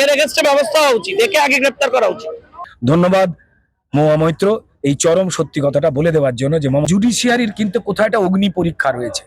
এর এগেইনস্টে ব্যবস্থা হওয়া উচিত, একে আগে গ্রেপ্তার করা উচিত। ধন্যবাদ মহুয়া মৈত্র এই চরম সত্যি কথাটা বলে দেওয়ার জন্য যে জুডিশিয়ারির কিন্তু কোথাও একটা অগ্নি পরীক্ষা রয়েছে।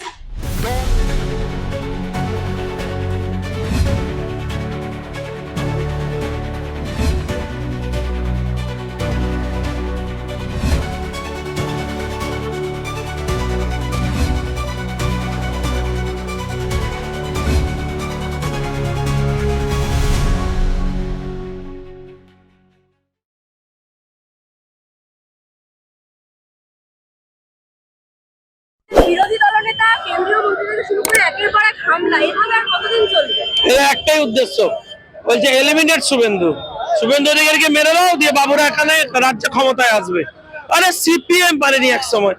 বিরোধী দলনেতা কেন্দ্রীয় মন্ত্রী থেকে শুরু করে একের পর এক হামলা, এভাবে আর কতদিন চলবে? এর একটাই উদ্দেশ্য, বলছে এলিমিনেট শুভেন্দু, শুভেন্দু অধিকারীকে মেরে দাও, দিয়ে বাবুরা এখানে রাজ্য ক্ষমতায় আসবে। আরে সিপিএম পারেনি এক সময়,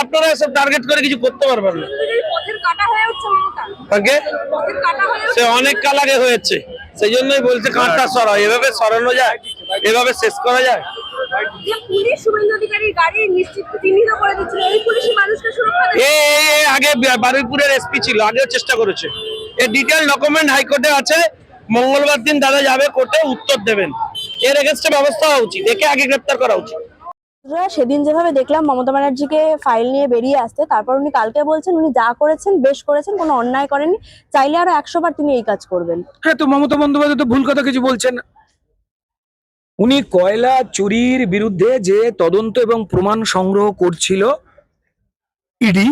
আপনারা এসব টার্গেট করে কিছু করতে পারবেন না। পথের কাটা হয়ে উঠছে মমতা, আগে পথের কাটা হয়ে সে অনেক কাল আগে হয়েছে, সেই জন্যই বলছে কাঁটা সরাও। এভাবে সরানো যায়? এভাবে শেষ করা যায়? যে পুলিশ শুভেন্দু অধিকারীর গাড়ি নিশ্চিত চিহ্নিত করে দিচ্ছিল, এই পুলিশই মানুষকে সুরক্ষা দেবে। আগে বারুইপুরের এসপি ছিল, আগেও চেষ্টা করেছে। এর ডিটেল ডকুমেন্ট হাইকোর্টে আছে, মঙ্গলবার দিন দাদা যাবে কোর্টে, উত্তর দেবেন। এর এগেইনস্টে ব্যবস্থা হওয়া উচিত, একে আগে গ্রেপ্তার করা উচিত। সেদিন যেভাবে দেখলাম মমতা ব্যানার্জিকে ফাইল নিয়ে বেরিয়ে আসতে, তারপর উনি কালকে বলছেন উনি যা করেছেন বেশ করেছেন, কোনো অন্যায় করেননি, চাইলে আরো 100 বার তিনি এই কাজ করবেন। হ্যাঁ, তো মমতা বন্দ্যোপাধ্যায় তো ভুল কথা কিছু বলছেন না। উনি কয়লা চুরির বিরুদ্ধে যে তদন্ত এবং প্রমাণ সংগ্রহ করছিল ইডি,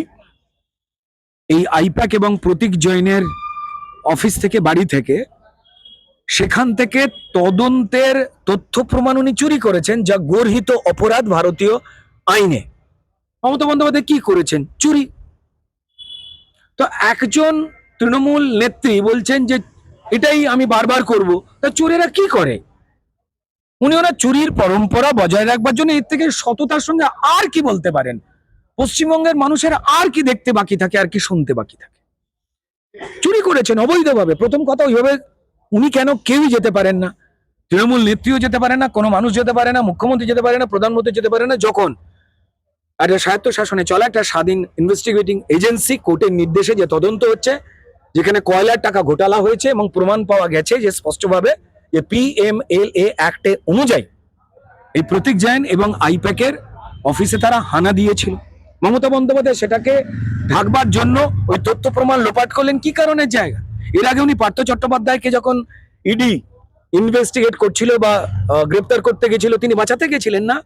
এই আইপ্যাক এবং প্রতীক জৈনের অফিস থেকে, বাড়ি থেকে, সেখান থেকে তদন্তের তথ্য প্রমাণ উনি চুরি করেছেন, যা গর্হিত অপরাধ ভারতীয় আইনে। মমতা বন্দ্যোপাধ্যায় কি করেছেন? চুরি। তো একজন তৃণমূল নেত্রী বলছেন যে এটাই আমি বারবার করব, তা চোরেরা কি করে? উনি ওনার চুরির পরম্পরা বজায় রাখবার জন্য এর থেকে সততার সঙ্গে আর কি বলতে পারেন? পশ্চিমবঙ্গের মানুষের আর কি দেখতে বাকি থাকে, আর কি শুনতে বাকি থাকে? চুরি করেছেন অবৈধভাবে। প্রথম কথা, ওইভাবে উনি কেন কেউই যেতে পারেন না, তৃণমূল নেত্রীও যেতে পারে না, কোনো মানুষ যেতে পারে না, মুখ্যমন্ত্রী যেতে পারে না, প্রধানমন্ত্রী যেতে পারে না, যখন একটা স্বায়ত্ত শাসনে চলা একটা স্বাধীন ইনভেস্টিগেটিং এজেন্সি কোর্টের নির্দেশে যে তদন্ত হচ্ছে, যেখানে কয়লার টাকা ঘোটালা হয়েছে এবং প্রমাণ পাওয়া গেছে যে স্পষ্টভাবে যে পিএমএলএ অ্যাক্টে অনুযায়ী এই প্রতীক জৈন এবং আইপ্যাকের অফিসে তারা হানা দিয়েছিল। মমতা বন্দ্যোপাধ্যায় সেটাকে ঢাকবার জন্য ওই তথ্য প্রমাণ লোপাট করলেন কি কারণের জায়গা? এর আগে উনি পার্থ চট্টোপাধ্যায়কে যখন ইডি ইনভেস্টিগেট করছিল বা গ্রেপ্তার করতে গেছিল, তিনি বাঁচাতে গেছিলেন না?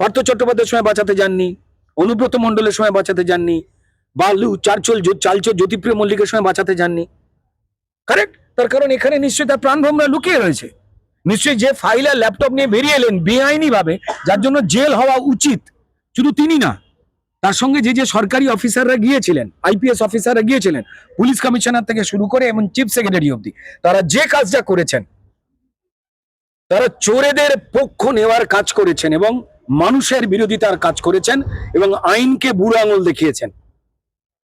পার্থ চট্টোপাধ্যায়ের সময় বাঁচাতে যাননি, অনুব্রত মণ্ডলের সময় বাঁচাতে যাননি, বা চালচোর জ্যোতিপ্রিয় মল্লিকের সময় বাঁচাতে যাননি। কারেক্ট? তার কারণ এখানে নিশ্চয়ই তার প্রাণভ্রমরা লুকিয়ে রয়েছে। নিশ্চয়ই যে ফাইল আর ল্যাপটপ নিয়ে বেরিয়ে এলেন বেআইনি ভাবে, যার জন্য জেল হওয়া উচিত, শুধু তিনি না, তার সঙ্গে যে যে সরকারি অফিসাররা গিয়েছিলেন, আইপিএস অফিসাররা গিয়েছিলেন, পুলিশ কমিশনার থেকে শুরু করে এবং চিফ সেক্রেটারি অব্দি, তারা যে কাজটা করেছেন, তারা চোরেদের পক্ষ নেওয়ার কাজ করেছেন এবং মানুষের বিরোধিতার কাজ করেছেন এবং আইনকে বুড়ো আঙুল দেখিয়েছেন।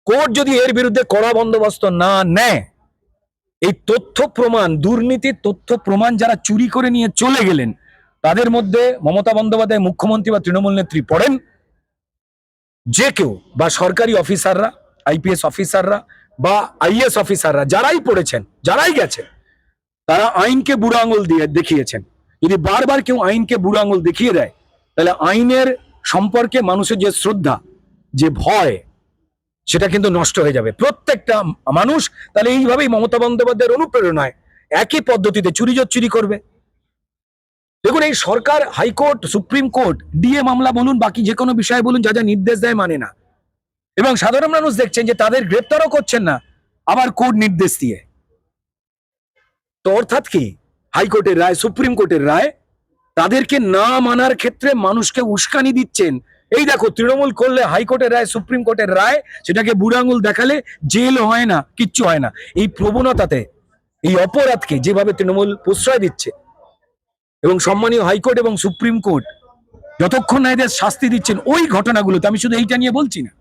কোর্ট যদি এর বিরুদ্ধে কড়া বন্দোবস্ত না নেয়, এই তথ্য প্রমাণ, দুর্নীতির তথ্য প্রমাণ যারা চুরি করে নিয়ে চলে গেলেন, তাদের মধ্যে মমতা বন্দ্যোপাধ্যায় মুখ্যমন্ত্রী বা তৃণমূল নেত্রী পড়েন, যে কেউ বা সরকারি অফিসাররা, আইপিএস অফিসাররা বা আইএস অফিসাররা, যারাই পড়েছেন, যারাই গেছেন, তারা আইনকে বুড়ো আঙুল দিয়ে দেখিয়েছেন। যদি বারবার কেউ আইনকে বুড়ো আঙুল দেখিয়ে দেয়, তাহলে আইনের সম্পর্কে মানুষের যে শ্রদ্ধা, যে ভয়, সেটা কিন্তু নষ্ট হয়ে যাবে। প্রত্যেকটা মানুষ তাহলে এইভাবেই মমতা বন্দ্যোপাধ্যায়ের অনুপ্রেরণায় একই পদ্ধতিতে চুরি করবে। দেখুন, এই সরকার হাইকোর্ট, সুপ্রিম কোর্ট, ডিএ মামলা বলুন, বাকি যে কোনো বিষয় বলুন, যা যা নির্দেশ দেয় মানে না, এবং সাধারণ মানুষ দেখছেন যে তাদের গ্রেপ্তারও করছেন না, আবার কোর্ট নির্দেশ দিয়ে। তো অর্থাৎ কি, হাইকোর্টের রায়, সুপ্রিম কোর্টের রায়, তাদেরকে না মানার ক্ষেত্রে মানুষকে উস্কানি দিচ্ছেন। এই দেখো, তৃণমূল করলে হাইকোর্টের রায়, সুপ্রিম কোর্টের রায়, সেটাকে বুড়ো আঙুল দেখালে জেল হয় না, কিচ্ছু হয় না। এই প্রবণতাতে, এই অপরাধকে যেভাবে তৃণমূল প্রশ্রয় দিচ্ছে, এবং সম্মানীয় হাইকোর্ট এবং সুপ্রিম কোর্ট যতক্ষণ না এদের শাস্তি দিচ্ছেন ওই ঘটনাগুলোতে, আমি শুধু এইটা নিয়ে বলছি না,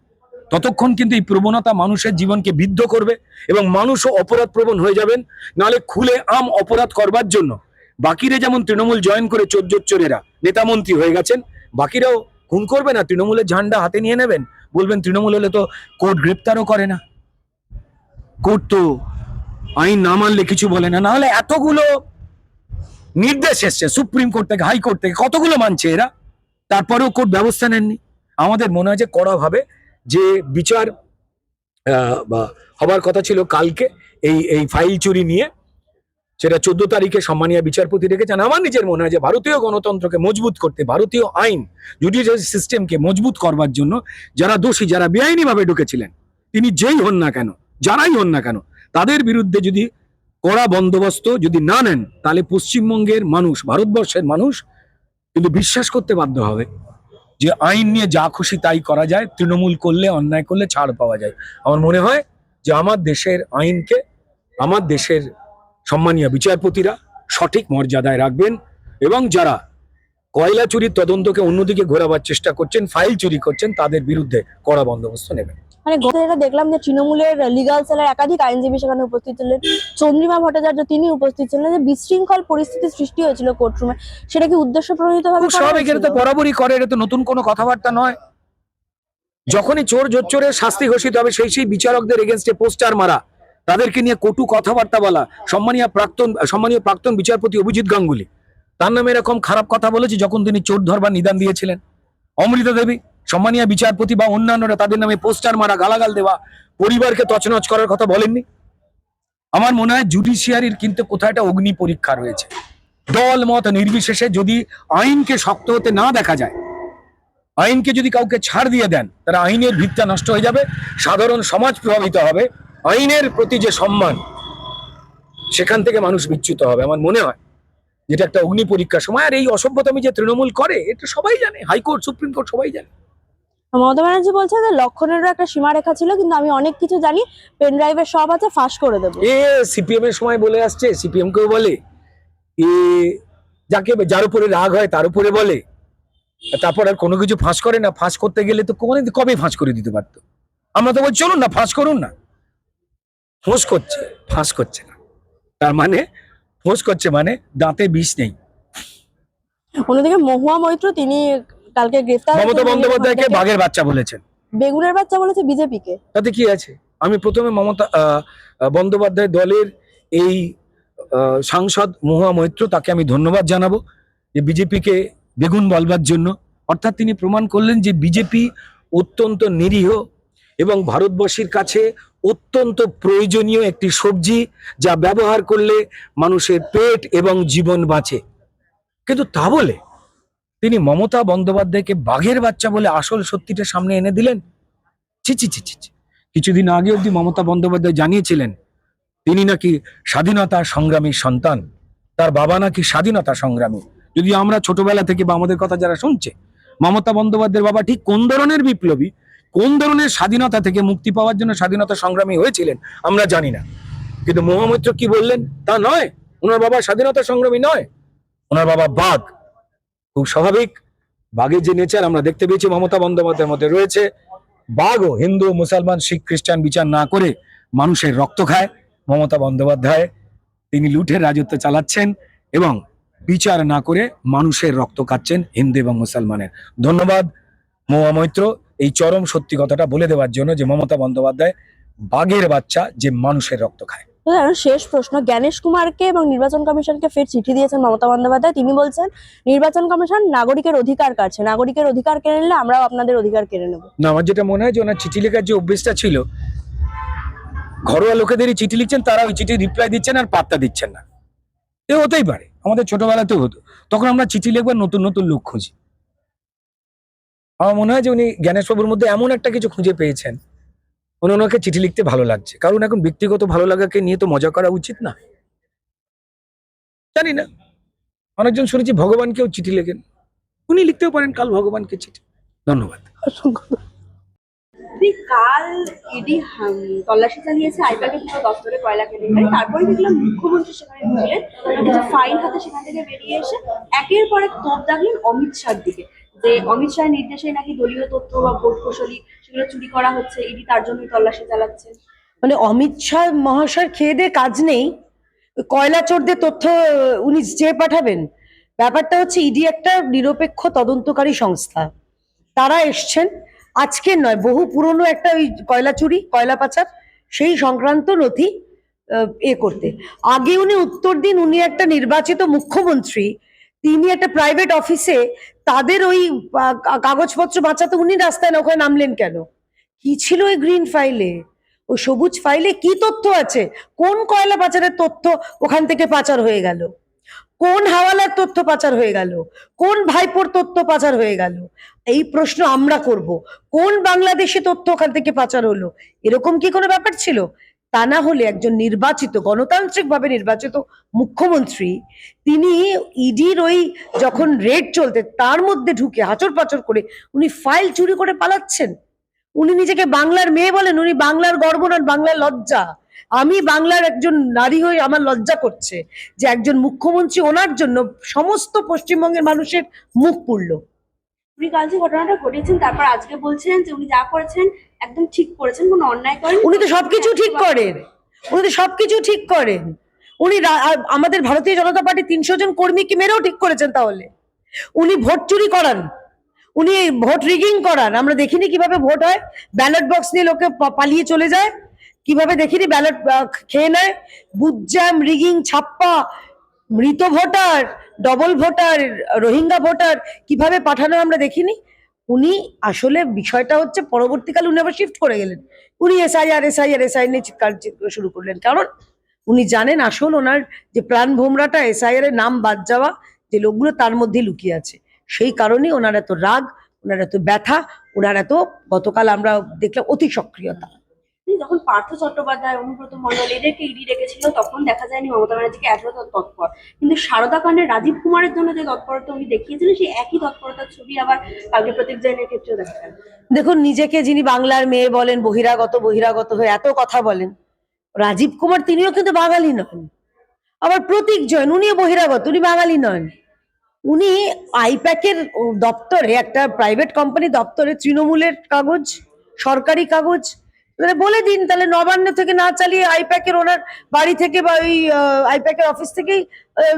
ততক্ষণ কিন্তু এই প্রবণতা মানুষের জীবনকে বিদ্ধ করবে এবং মানুষও অপরাধ প্রবণ হয়ে যাবেন। নালে খুলে আম অপরাধ করবার জন্য বাকিরা যেমন তৃণমূল জয়েন করে চোরেরা নেতামন্ত্রী হয়ে গেছেন, বাকিরাও খুন করবে না, তৃণমূলের ঝান্ডা হাতে নিয়ে নেবেন, বলবেন তৃণমূল হলে তো কোর্ট গ্রেপ্তারও করে না, কোর্ট তো আইন না মানলে কিছু বলে না, না হলে এতগুলো নির্দেশ এসছে সুপ্রিম কোর্ট থেকে, হাইকোর্ট থেকে, কতগুলো মানছে এরা, তারপরেও কোর্ট ব্যবস্থা নেননি। আমাদের মনে হয় যে কড়া ভাবে যে বিচার বা হবার কথা ছিল কালকে এই ফাইল চুরি নিয়ে, সেটা 14 তারিখে সম্মানীয় বিচারপতি রেখেছেন। আমার নিজের মনে হয় যে ভারতীয় গণতন্ত্রকে মজবুত করতে, ভারতীয় আইন জুডিশিয়াল সিস্টেমকে মজবুত করবার জন্য যারা দোষী, যারা বেআইনি ভাবে ঢুকেছিলেন, তিনি যেই হন না কেন, যারাই হন না কেন, তাদের বিরুদ্ধে যদি কড়া বন্দোবস্ত যদি না নেন, তাহলে পশ্চিমবঙ্গের মানুষ, ভারতবর্ষের মানুষ কিন্তু বিশ্বাস করতে বাধ্য হবে যে আইন নিয়ে যা খুশি তাই করা যায়, তৃণমূল করলে, অন্যায় করলে ছাড় পাওয়া যায়। আমার মনে হয় যে আমার দেশের আইনকে আমার দেশের সম্মানীয় বিচারপতিরা সঠিক মর্যাদায় রাখবেন, এবং যারা কয়লা চুরির তদন্তকে অন্যদিকে ঘোরাবার চেষ্টা করছেন, ফাইল চুরি করছেন, তাদের বিরুদ্ধে কড়া বন্দোবস্ত নেবেন। মানে এটা দেখলাম যে তৃণমূলের লিগাল সেলের একাধিক আইনজীবী সেখানে উপস্থিত ছিলেন, চন্দ্রিমা ভট্টাচার্য তিনি উপস্থিত ছিলেন। যে বিশৃঙ্খল পরিস্থিতি সৃষ্টি হয়েছিল কোর্টরুমে, সেটা কি উদ্দেশ্য প্রণোদিত ভাবে খুব স্বাভাবিক, এটা তো বরাবরই করে, এটা তো নতুন কোনো কথাবার্তা নয়। যখনই চোর জোচ্চোরের শাস্তি ঘোষিত হবে, সেই বিচারকদের এগেনস্টে পোস্টার মারা, তাদেরকে নিয়ে কটু কথাবার্তা বলা, সম্মানীয় প্রাক্তন বিচারপতি অভিজিৎ গাঙ্গুলি তার নামে এরকম খারাপ কথা বলেছে যখন তিনি চোর ধরবার নিদান দিয়েছিলেন। অমৃতা দেবী, সম্মানীয় বিচারপতি বা অন্যান্যরা তাদের নামে পোস্টার মারা, গালাগাল দেওয়া, পরিবারকে তছনছ করার কথা বলেননি। আমার মনে হয় জুডিশিয়ারির কিন্তু কোথাও একটা অগ্নি পরীক্ষা রয়েছে। দল মত নির্বিশেষে যদি আইনকে শক্ত হতে না দেখা যায়, আইনকে যদি কাউকে ছাড় দিয়ে দেন, তারা আইনের ভিত্তিটা নষ্ট হয়ে যাবে, সাধারণ সমাজ প্রভাবিত হবে, আইনের প্রতি যে সম্মান সেখান থেকে মানুষ বিচ্যুত হবে। আমার মনে হয় যেটা একটা অগ্নি পরীক্ষার সময়। আর এই অসভ্যতামি যে তৃণমূল করে, এটা সবাই জানে, হাইকোর্ট, সুপ্রিম কোর্ট সবাই জানে। মমতা ব্যানার্জি বলছে যে লক্ষণেরও একটা সীমারেখা ছিল, কিন্তু আমি অনেক কিছু জানি, পেন ড্রাইভের সব আছে, ফাঁস করে দেবো। সিপিএম এর সময় বলে আসছে, সিপিএম কেও বলে, যার উপরে রাগ হয় তার উপরে বলে, তারপর আর কোনো কিছু ফাঁস করে না। ফাঁস করতে গেলে তো কবে ফাঁস করে দিতে পারতো। আমরা তো বলছি চলুন না ফাঁস করুন না, ফোঁস করছে, ফাঁস করছে না। তার মানে ফোঁস করছে মানে দাঁতে বিষ নেই। অন্যদিকে মহুয়া মৈত্র তিনি কালকে গ্রেফতার, মমতা বন্দ্যোপাধ্যায়কে বাঘের বাচ্চা বলেছেন, বেগুনের বাচ্চা বলেছে বিজেপিকে। তাতে কি আছে? আমি প্রথমে মমতা বন্দ্যোপাধ্যায় দলের এই সাংসদ মহুয়া মৈত্র, তাকে আমি ধন্যবাদ জানাবো যে বিজেপিকে বেগুন বলবার জন্য। অর্থাৎ তিনি প্রমাণ করলেন যে বিজেপি অত্যন্ত নিরীহ এবং ভারতবর্ষের কাছে অত্যন্ত প্রয়োজনীয় একটি সবজি, যা ব্যবহার করলে মানুষের পেট এবং জীবন বাঁচে। কিন্তু তা বলে তিনি মমতা বন্দ্যোপাধ্যায়কে বাঘের বাচ্চা বলে আসল সত্যিটা সামনে এনে দিলেন। ছি ছি ছি ছি। কিছুদিন আগে অব্দি মমতা বন্দ্যোপাধ্যায় জানিয়েছিলেন তিনি নাকি স্বাধীনতা সংগ্রামীর সন্তান, তার বাবা নাকি স্বাধীনতা সংগ্রামী। যদি আমরা ছোটবেলা থেকে বা আমাদের কথা যারা শুনছে, মমতা বন্দ্যোপাধ্যায়ের বাবা ঠিক কোন ধরনের বিপ্লবী, কোন ধরনের স্বাধীনতা থেকে মুক্তি পাওয়ার জন্য স্বাধীনতা সংগ্রামী হয়েছিলেন আমরা জানি না। কিন্তু মহুয়া মৈত্র কি বললেন তা নয়, ওনার বাবা স্বাধীনতা সংগ্রামী নয়, ওনার বাবা বাঘ। খুব স্বাভাবিক, বাঘের যে নেচার আমরা দেখতে পেয়েছি মমতা বন্দ্যোপাধ্যায়ের মধ্যে রয়েছে। বাঘও হিন্দু, মুসলমান, শিখ, খ্রিস্টান বিচার না করে মানুষের রক্ত খায়। মমতা বন্দ্যোপাধ্যায় তিনি লুঠের রাজত্ব চালাচ্ছেন এবং বিচার না করে মানুষের রক্ত খাচ্ছেন, হিন্দু এবং মুসলমানের। ধন্যবাদ মহুয়া মৈত্র এই চরম সত্যি কথাটা বলে দেওয়ার জন্য যে মমতা বন্দ্যোপাধ্যায় বাঘের বাচ্চা যে মানুষের রক্ত খায়। শেষ প্রশ্ন, জ্ঞানেশ কুমারকে এবং নির্বাচন কমিশনকে ফের চিঠি দিয়েছেন মমতা বন্দ্যোপাধ্যায়। তিনি বলছেন নির্বাচন কমিশন নাগরিকের অধিকার কাটছে, নাগরিকের অধিকার কেড়ে নিলে আমরাও আপনাদের অধিকার কেড়ে নেব। না, আমার যেটা মনে হয় যে ওনার চিঠি লেখার যে অভ্যেসটা ছিল, ঘরোয়া লোকেদেরই চিঠি লিখছেন, তারা ওই চিঠি রিপ্লাই দিচ্ছেন আর পাত্তা দিচ্ছেন না। এ হতেই পারে, আমাদের ছোটবেলাতেও হতো, তখন আমরা চিঠি লিখবার নতুন নতুন লোক খুঁজি। আমার মনে হয় যে উনি জ্ঞানেশবাবুর মধ্যে এমন একটা কিছু খুঁজে পেয়েছেন, ওনাকে চিঠি লিখতে ভালো লাগছে। কারণ এখন ব্যক্তিগত ভালো লাগাকে নিয়ে তো মজা করা উচিত না। জানি না, অনেকজন শুনেছি ভগবানকেও চিঠি লেখেন, উনি লিখতেও পারেন কাল ভগবানকে চিঠি। ধন্যবাদ। কাল ইডি তল্লাশি চালিয়েছে আইপ্যাকের দুটো দপ্তরে কয়লা কেলেঙ্কারি, তারপরে দেখলাম মুখ্যমন্ত্রী সেখানে ঢুকলেন, কিছু ফাইল হাতে সেখান থেকে বেরিয়ে এসে একের পর এক তোপ দাগলেন অমিত শাহর দিকে, যে অমিত শাহের নির্দেশে নাকি দলীয় তথ্য বা ভোট কৌশলী সেগুলো চুরি করা হচ্ছে, ইডি তার জন্যই তল্লাশি চালাচ্ছে। মানে অমিত শাহ মহাশয় খেয়ে দিয়ে কাজ নেই, কয়লা চোরদের তথ্য উনি চেয়ে পাঠাবেন? ব্যাপারটা হচ্ছে ইডি একটা নিরপেক্ষ তদন্তকারী সংস্থা, তারা এসছেন আজকের নয়, বহু পুরনো একটা ওই কয়লা চুরি, কয়লা পাচার সেই সংক্রান্ত নথি করতে। আগে উনি উত্তর দিন, উনি একটা নির্বাচিত মুখ্যমন্ত্রী, তিনি একটা প্রাইভেট অফিসে তাদের ওই কাগজপত্র বাঁচাতে উনি রাস্তায় না ওখানে নামলেন কেন? কি ছিল ওই গ্রিন ফাইলে, ওই সবুজ ফাইলে কি তথ্য আছে? কোন কয়লা পাচারের তথ্য ওখান থেকে পাচার হয়ে গেল? কোন হাওয়ালার তথ্য পাচার হয়ে গেল? কোন ভাইপোর তথ্য পাচার হয়ে গেল? এই প্রশ্ন আমরা করব। কোন বাংলাদেশি তথ্য ওখান থেকে পাচার হলো? এরকম কি কোনো ব্যাপার ছিল? তা না হলে একজন নির্বাচিত, গণতান্ত্রিকভাবে নির্বাচিত মুখ্যমন্ত্রী, তিনি ইডির ওই যখন রেড চলতে তার মধ্যে ঢুকে হাচর পাচর করে উনি ফাইল চুরি করে পালাচ্ছেন। উনি নিজেকে বাংলার মেয়ে বলেন, উনি বাংলার গর্ব নন, বাংলার লজ্জা। আমি বাংলার একজন নারী হয়ে আমার লজ্জা করছে যে একজন মুখ্যমন্ত্রী, ওনার জন্য সমস্ত পশ্চিমবঙ্গের মানুষের মুখ পুড়লো। উনি কাল যে ঘটনাটা ঘটিয়েছেন তারপর আজকে বলছেন যে উনি যা করেছেন একদম ঠিক করেছেন, কোনো অন্যায় করেন। উনি তো সবকিছু ঠিক করেন, উনি তো সবকিছু ঠিক করেন। উনি আমাদের ভারতীয় জনতা পার্টি 300 জন কর্মীকে মেরেও ঠিক করেছেন। তাহলে উনি ভোট চুরি করান, উনি ভোট রিগিং করান। আমরা দেখিনি কিভাবে ভোট হয়, ব্যালট বক্স নিয়ে লোকে পালিয়ে চলে যায়, কিভাবে দেখিনি ব্যালট খেয়ে নেয়, বুথ জ্যাম, রিগিং, ছাপ্পা, মৃত voter, double voter, Rohingya voter কিভাবে পাঠানো আমরা দেখিনি। উনি আসলে বিষয়টা হচ্ছে পরবর্তীকালে উনি আবার শিফট করে গেলেন, উনি এসআইআর নিয়ে চিৎকার শুরু করলেন। কারণ উনি জানেন আসল ওনার যে প্ল্যান ভোমরাটা, এসআইআর এর নাম বাদ যাওয়া যে লোকগুলো তার মধ্যে লুকিয়ে আছে। সেই কারণেই ওনার এত রাগ, ওনার এত ব্যথা, ওনার এত গতকাল আমরা দেখলাম অতি সক্রিয়তা। যখন পার্থ চট্টোপাধ্যায়, অনুব্রত মণ্ডল এদেরকে ইডি রেখেছিল তখন দেখা যায়নি মমতা ব্যানার্জিকে এতটা তৎপর, কিন্তু সারদা কাণ্ডে রাজীব কুমারের জন্য যে তৎপরতা উনি দেখিয়েছিলেন সেই একই তৎপরতার ছবি আবার কালকে প্রতীক জৈনের ক্ষেত্রেও দেখা গেল। দেখুন, নিজেকে যিনি বাংলার মেয়ে বলেন, বহিরাগত হয়ে এত কথা বলেন, রাজীব কুমার তিনিও কিন্তু বাঙালি নন। আবার প্রতীক জৈন, উনিও বহিরাগত, উনি বাঙালি নন। উনি আইপ্যাকের দপ্তরে, একটা প্রাইভেট কোম্পানি দপ্তরে তৃণমূলের কাগজ, সরকারি কাগজ, তাহলে বলে দিন, তাহলে নবান্ন থেকে না চালিয়ে আইপ্যাকের ওনার বাড়ি থেকে বা ওই আইপ্যাকের অফিস থেকেই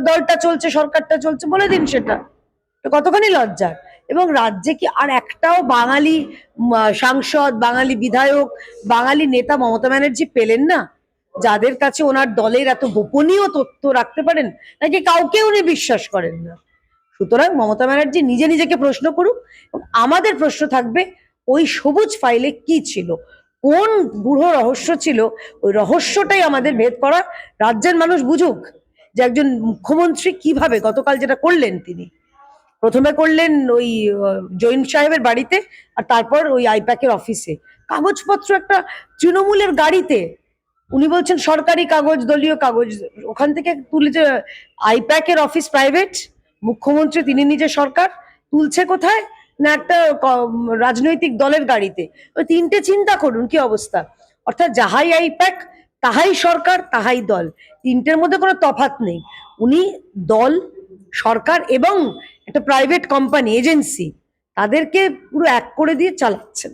দলটা চলছে, সরকারটা চলছে, বলে দিন। সেটা কতখানি লজ্জার। এবং রাজ্যে কি আর একটাও বাঙালি সাংসদ, বাঙালি বিধায়ক, বাঙালি নেতা মমতা ব্যানার্জি পেলেন না, যাদের কাছে ওনার দলের এত গোপনীয় তথ্য রাখতে পারেন? নাকি কাউকে উনি বিশ্বাস করেন না? সুতরাং মমতা ব্যানার্জি নিজে নিজেকে প্রশ্ন করুক, এবং আমাদের প্রশ্ন থাকবে ওই সবুজ ফাইলে কি ছিল, কোন গূঢ় রহস্য ছিল, ওই রহস্যটাই আমাদের ভেদ করা। রাজ্যের মানুষ বুঝুক যে একজন মুখ্যমন্ত্রী কিভাবে গতকাল যেটা করলেন, তিনি প্রথমে করলেন ওই জৈন সাহেবের বাড়িতে, আর তারপর ওই আইপ্যাকের অফিসে কাগজপত্র একটা তৃণমূলের গাড়িতে, উনি বলছেন সরকারি কাগজ, দলীয় কাগজ, ওখান থেকে তুলেছে। আইপ্যাকের অফিস প্রাইভেট, মুখ্যমন্ত্রী তিনি নিজে সরকার, তুলছে কোথায় না একটা রাজনৈতিক দলের গাড়িতে। ওই তিনটে চিন্তা করুন কি অবস্থা। অর্থাৎ যাহাই আইপ্যাক, তাহাই সরকার, তাহাই দল, তিনটের মধ্যে কোনো তফাৎ নেই। উনি দল, সরকার এবং একটা প্রাইভেট কোম্পানি, এজেন্সি, তাদেরকে পুরো এক করে দিয়ে চালাচ্ছেন।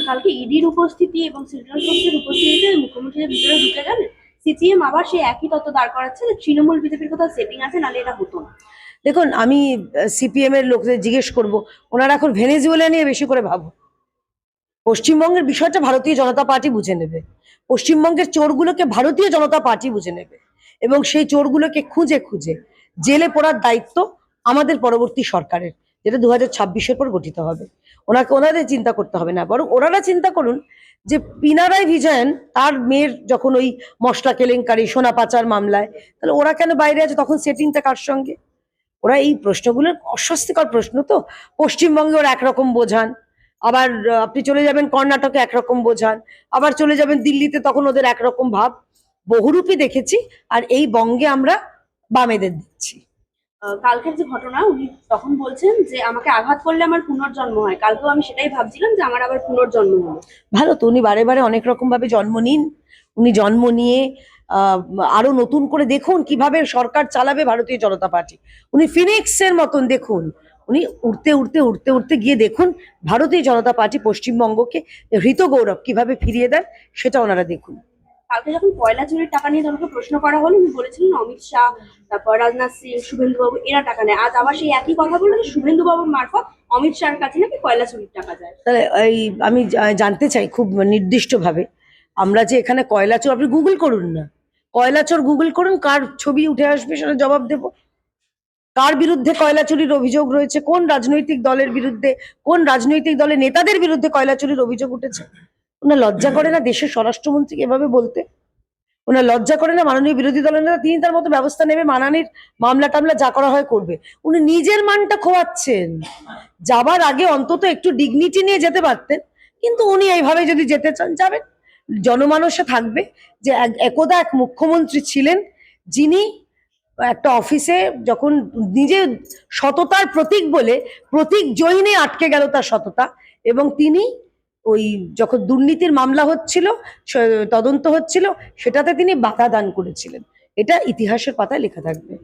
কালকে ইডির উপস্থিতি এবং সেন্ট্রাল ফোর্সের উপস্থিতিতে মুখ্যমন্ত্রীর ভিতরে ঢুকে গেলেন। সিপিএম আবার সেই একই তত্ত্ব দাঁড় করাচ্ছে যে তৃণমূল বিজেপির কোথাও সেটিং আছে, নাহলে এটা হতো না। দেখুন, আমি সিপিএম এর লোকদের জিজ্ঞেস করব, ওনারা এখন ভেনেজুয়েলা নিয়ে বেশি করে ভাবো। পশ্চিমবঙ্গের বিষয়টা ভারতীয় জনতা পার্টি বুঝে নেবে, পশ্চিমবঙ্গের চোরগুলোকে ভারতীয় জনতা পার্টি বুঝে নেবে, এবং সেই চোরগুলোকে খুঁজে খুঁজে জেলে পড়ার দায়িত্ব আমাদের পরবর্তী সরকারের, যেটা 2026-এর পর গঠিত হবে। ওনাদের চিন্তা করতে হবে না, বরং ওনারা চিন্তা করুন যে পিনারাই বিজয়ন তার মেয়ের যখন ওই মশলা কেলেঙ্কারি, সোনা পাচার মামলায়, তাহলে ওরা কেন বাইরে আছে? তখন সেটিংটা কার সঙ্গে? ওরা এই প্রশ্নগুলো অস্বস্তিকর প্রশ্ন। তো পশ্চিমবঙ্গে ওরা একরকম বোঝান, আবার আপনি চলে যাবেন কর্ণাটকে একরকম বোঝান, আবার চলে যাবেন দিল্লিতে, তখন ওদের একরকম ভাব। বহুরূপী দেখেছি, আর এই বঙ্গে আমরা বামেদের দেখছি। কালকের যে ঘটনা, উনি তখন বলছেন যে আমাকে আঘাত করলে আমার পুনর্জন্ম হয়। কালকেও আমি সেটাই ভাবছিলাম যে আমার আবার পুনর্জন্ম হলো। ভালো তো, উনি বারে বারে অনেক রকম ভাবে জন্ম নিন। উনি জন্ম নিয়ে আরো নতুন করে দেখুন কিভাবে সরকার চালাবে ভারতীয় জনতা পার্টি। উনি ফিনিক্সের মতন দেখুন, উনি উঠতে উঠতে উঠতে উঠতে গিয়ে দেখুন ভারতীয় জনতা পার্টি পশ্চিমবঙ্গকে হৃত গৌরব কিভাবে ফিরিয়ে দেন, সেটা ওনারা দেখুন। কালকে যখন কয়লা চুরির টাকা নিয়ে ওনাকে প্রশ্ন করা হলো, উনি বলেছিলেন অমিত শাহ, তারপর রাজনাথ সিং, শুভেন্দু বাবু এরা টাকা নেয়। আজ আবার সেই একই কথা বললেন যে শুভেন্দু বাবুর মারফত অমিত শাহের কাছে নাকি কয়লা চুরির টাকা যায়। তাহলে আমি জানতে চাই খুব নির্দিষ্টভাবে, আমরা যে এখানে কয়লা চোর, আপনি গুগল করুন না, কয়লা চোর গুগল করুন, কার ছবি উঠে আসবে সেটা জবাব দেব। কার বিরুদ্ধে কয়লা চুরির অভিযোগ রয়েছে, কোন রাজনৈতিক দলের বিরুদ্ধে, কোন রাজনৈতিক দলের নেতাদের বিরুদ্ধে কয়লা চুরির অভিযোগ উঠেছে। ওনার লজ্জা করে না দেশের স্বরাষ্ট্রমন্ত্রীকে এভাবে বলতে? ওনার লজ্জা করে না মাননীয় বিরোধী দলের নেতা? তিনি তার মতো ব্যবস্থা নেবে, মানানির মামলা টামলা যা করা হয় করবে। উনি নিজের মানটা খোয়াচ্ছেন। যাবার আগে অন্তত একটু ডিগনিটি নিয়ে যেতে পারতেন, কিন্তু উনি এইভাবে যদি যেতে চান যাবেন। জনমানসে থাকবে যে একদা এক মুখ্যমন্ত্রী ছিলেন যিনি একটা অফিসে যখন নিজে সততার প্রতীক বলে প্রতীক জৈনে আটকে গেল তার সততা, এবং তিনি ওই যখন দুর্নীতির মামলা হচ্ছিল, তদন্ত হচ্ছিল, সেটাতে তিনি বাধা দান করেছিলেন। এটা ইতিহাসের পাতায় লেখা থাকবে।